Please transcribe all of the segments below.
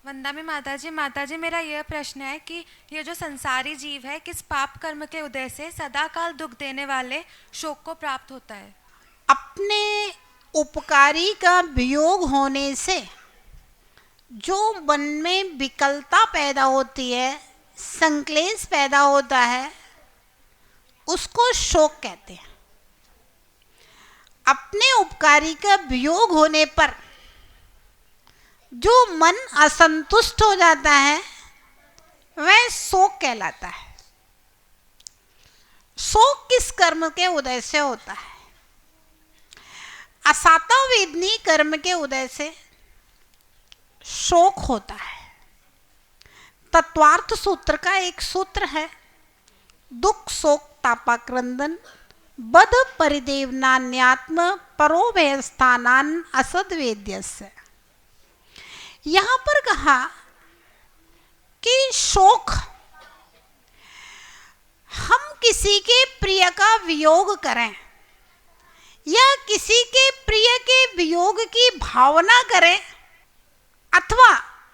वंदा में माता जी मेरा यह प्रश्न है कि ये जो संसारी जीव है किस पाप कर्म के उदय से सदाकाल दुख देने वाले शोक को प्राप्त होता है? अपने उपकारी का वियोग होने से जो मन में विकलता पैदा होती है, संक्लेश पैदा होता है, उसको शोक कहते हैं। अपने उपकारी का वियोग होने पर जो मन असंतुष्ट हो जाता है वह शोक कहलाता है। शोक किस कर्म के उदय से होता है? असाता वेदनी कर्म के उदय से शोक होता है। तत्वार्थ सूत्र का एक सूत्र है, दुख शोक तापाक्रंदन बद परिदेवनान्यात्म परोभय स्थानान असद्वेद्यस्य। यहां पर कहा कि शोक, हम किसी के प्रिय का वियोग करें या किसी के प्रिय के वियोग की भावना करें, अथवा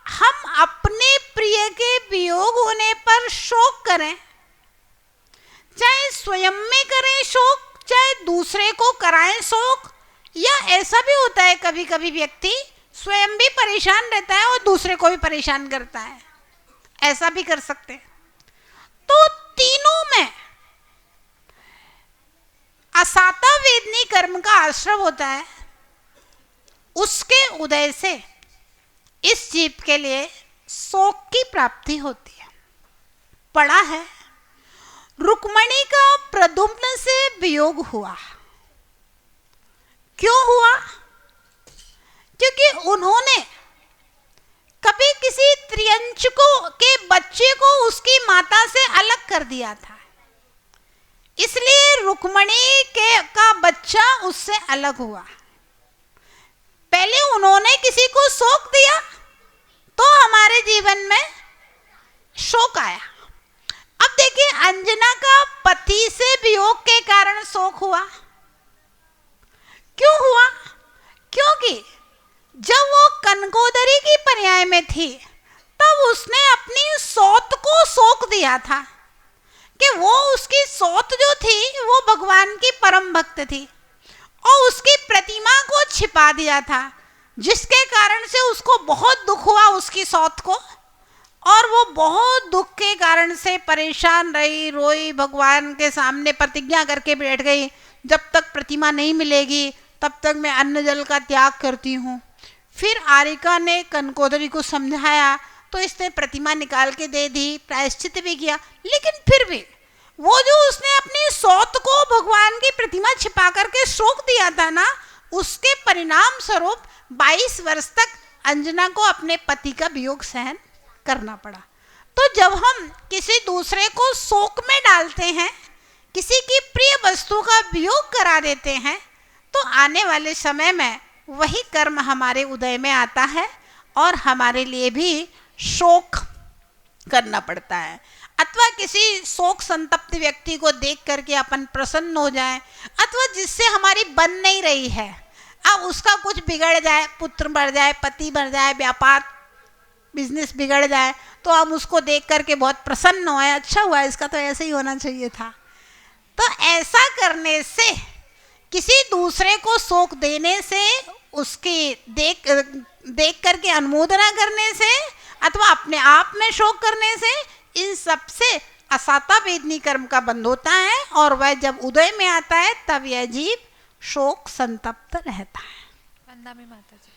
हम अपने प्रिय के वियोग होने पर शोक करें, चाहे स्वयं में करें शोक, चाहे दूसरे को कराएं शोक, या ऐसा भी होता है कभी कभी व्यक्ति स्वयं भी परेशान रहता है और दूसरे को भी परेशान करता है, ऐसा भी कर सकते हैं। तो तीनों में असाता वेदनी कर्म का आश्रय होता है, उसके उदय से इस जीव के लिए शोक की प्राप्ति होती है। पढ़ा है, रुक्मणी का प्रद्युम्न से वियोग हुआ। क्यों हुआ? क्योंकि उन्होंने कभी किसी त्रियंच के बच्चे को उसकी माता से अलग कर दिया था, इसलिए रुक्मणी का बच्चा उससे अलग हुआ। पहले उन्होंने किसी को शोक दिया तो हमारे जीवन में शोक आया। अब देखिए, अंजना का पति से वियोग के कारण शोक हुआ। क्यों हुआ? क्योंकि जब वो कनकोदरी की पर्याय में थी तब उसने अपनी सौत को शोक दिया था कि वो, उसकी सौत जो थी वो भगवान की परम भक्त थी और उसकी प्रतिमा को छिपा दिया था, जिसके कारण से उसको बहुत दुख हुआ उसकी सौत को, और वो बहुत दुख के कारण से परेशान रही, रोई, भगवान के सामने प्रतिज्ञा करके बैठ गई, जब तक प्रतिमा नहीं मिलेगी तब तक मैं अन्न जल का त्याग करती हूँ। फिर आरिका ने कनकोदरी को समझाया तो इसने प्रतिमा निकाल के दे दी, प्रायश्चित भी किया, लेकिन फिर भी वो जो उसने अपनी सौत को भगवान की प्रतिमा छिपा करके शोक दिया था ना, उसके परिणाम स्वरूप 22 वर्ष तक अंजना को अपने पति का वियोग सहन करना पड़ा। तो जब हम किसी दूसरे को शोक में डालते हैं, किसी की प्रिय वस्तु का वियोग करा देते हैं, तो आने वाले समय में वही कर्म हमारे उदय में आता है और हमारे लिए भी शोक करना पड़ता है। अथवा किसी शोक संतप्त व्यक्ति को देख करके अपन प्रसन्न हो जाए, अथवा जिससे हमारी बन नहीं रही है, अब उसका कुछ बिगड़ जाए, पुत्र मर जाए, पति मर जाए, व्यापार बिजनेस बिगड़ जाए, तो हम उसको देख करके बहुत प्रसन्न हो, अच्छा हुआ, इसका तो ऐसे ही होना चाहिए था। तो ऐसा करने से, किसी दूसरे को शोक देने से, उसकी देख करके अनुमोदना करने से, अथवा अपने आप में शोक करने से, इन सब से असाता वेदनी कर्म का बंध होता है और वह जब उदय में आता है तब यह जीव शोक संतप्त रहता है। वंदा में माता जी।